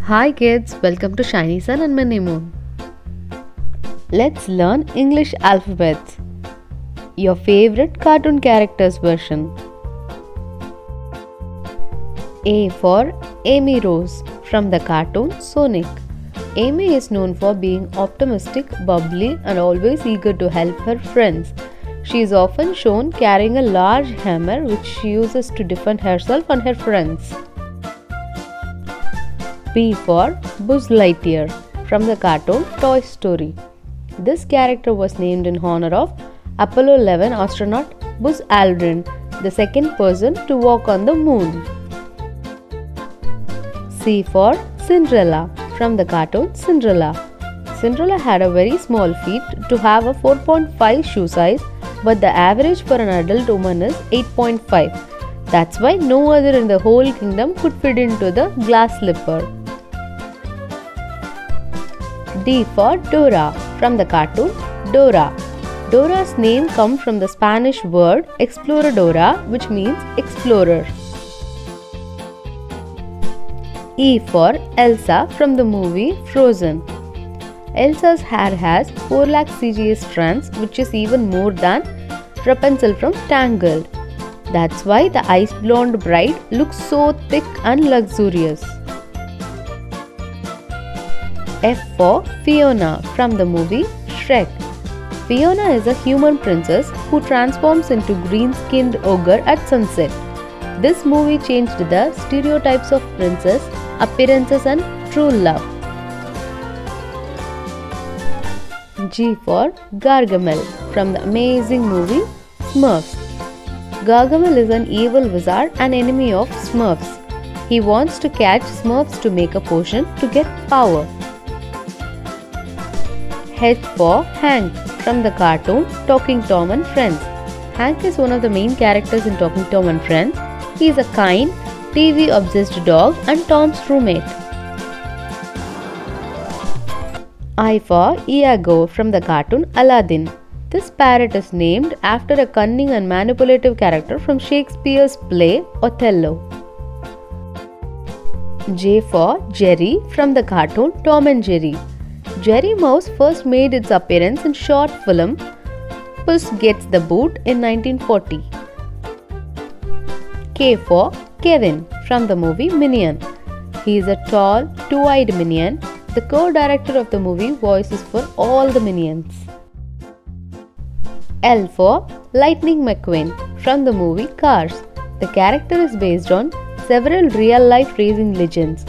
Hi kids, welcome to Shiny Sun and Minny Moon. Let's learn English alphabets. Your favorite cartoon characters version. A for Amy Rose from the cartoon Sonic. Amy is known for being optimistic, bubbly, and always eager to help her friends. She is often shown carrying a large hammer which she uses to defend herself and her friends. B for Buzz Lightyear from the cartoon Toy Story. This character was named in honor of Apollo 11 astronaut Buzz Aldrin, the second person to walk on the moon. C for Cinderella from the cartoon Cinderella. Cinderella had a very small feet to have a 4.5 shoe size, but the average for an adult woman is 8.5. That's why no other in the whole kingdom could fit into the glass slipper. D for Dora from the cartoon Dora. Dora's name comes from the Spanish word exploradora, which means explorer. E for Elsa from the movie Frozen. Elsa's hair has 4 lakh CGS strands, which is even more than Rapunzel from Tangled. That's why the ice blonde bride looks so thick and luxurious. F for Fiona from the movie Shrek. Fiona is a human princess who transforms into green-skinned ogre at sunset. This movie changed the stereotypes of princess, appearances and true love. G for Gargamel from the amazing movie Smurfs. Gargamel is an evil wizard and enemy of Smurfs. He wants to catch Smurfs to make a potion to get power. H for Hank from the cartoon Talking Tom and Friends. Hank is one of the main characters in Talking Tom and Friends. He is a kind, TV-obsessed dog and Tom's roommate. I for Iago from the cartoon Aladdin. This parrot is named after a cunning and manipulative character from Shakespeare's play Othello. J for Jerry from the cartoon Tom and Jerry. Jerry Mouse first made its appearance in short film Puss Gets the Boot in 1940. K for Kevin from the movie Minion. He is a tall, two-eyed minion. The co-director of the movie voices for all the minions. L for Lightning McQueen from the movie Cars. The character is based on several real-life racing legends.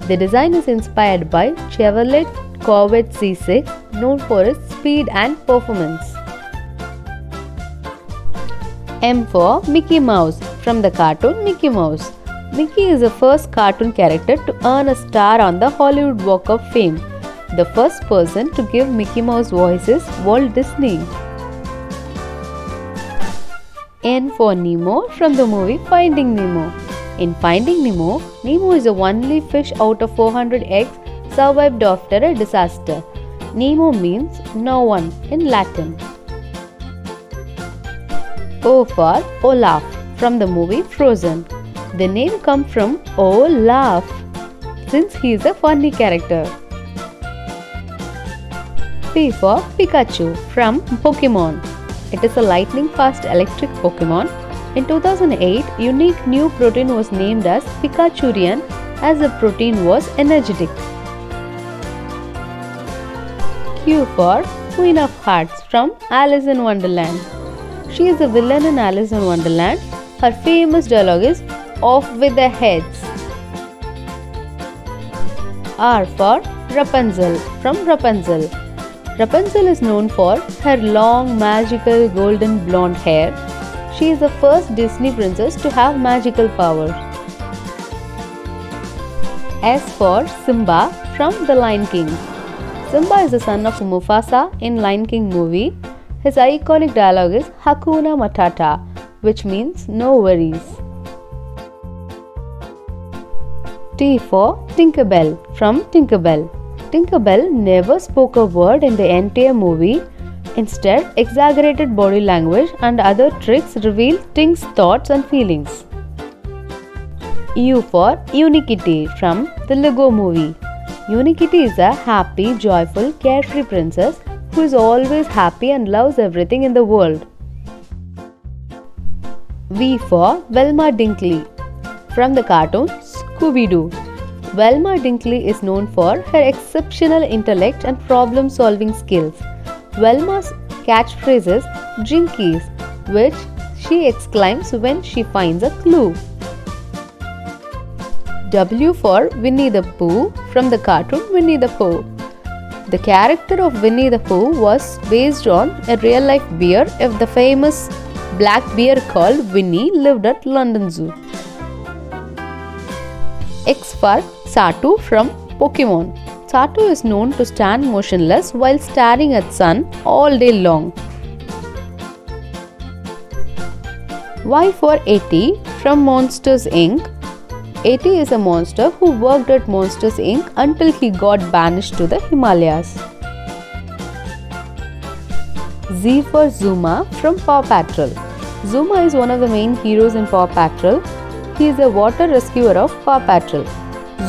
The design is inspired by Chevrolet Corvette C6, known for its speed and performance. M for Mickey Mouse from the cartoon Mickey Mouse. Mickey is the first cartoon character to earn a star on the Hollywood Walk of Fame. The first person to give Mickey Mouse voice is Walt Disney. N for Nemo from the movie Finding Nemo. In Finding Nemo, Nemo is the only fish out of 400 eggs survived after a disaster. Nemo means no one in Latin. O for Olaf from the movie Frozen. The name comes from Olaf since he is a funny character. P for Pikachu from Pokemon. It is a lightning-fast electric Pokemon. In 2008, unique new protein was named as Pikachurian as the protein was energetic. Q for Queen of Hearts from Alice in Wonderland. She is a villain in Alice in Wonderland. Her famous dialogue is "Off with their heads." R for Rapunzel from Rapunzel. Rapunzel is known for her long, magical, golden blonde hair. She is the first Disney princess to have magical powers. S for Simba from The Lion King. Simba is the son of Mufasa in Lion King movie. His iconic dialogue is Hakuna Matata, which means no worries. T for Tinkerbell from Tinkerbell. Tinkerbell never spoke a word in the entire movie. Instead, exaggerated body language and other tricks reveal Tink's thoughts and feelings. U for Unikitty from the Lego movie. Unikitty is a happy, joyful, carefree princess who is always happy and loves everything in the world. V for Velma Dinkley from the cartoon Scooby-Doo. Velma Dinkley is known for her exceptional intellect and problem-solving skills. Velma's catchphrase is Jinkies, which she exclaims when she finds a clue. W for Winnie the Pooh from the cartoon Winnie the Pooh. The character of Winnie the Pooh was based on a real-life bear of the famous black bear called Winnie lived at London Zoo. X for Satu from Pokemon. Satu is known to stand motionless while staring at sun all day long. Y for Eti from Monsters Inc. Eti is a monster who worked at Monsters Inc. until he got banished to the Himalayas. Z for Zuma from Paw Patrol. Zuma is one of the main heroes in Paw Patrol. He is a water rescuer of Paw Patrol.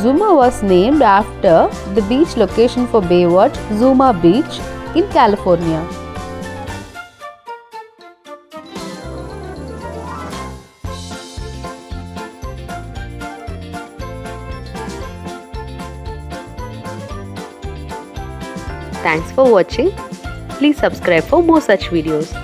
Zuma was named after the beach location for Baywatch, Zuma Beach in California. Thanks for watching. Please subscribe for more such videos.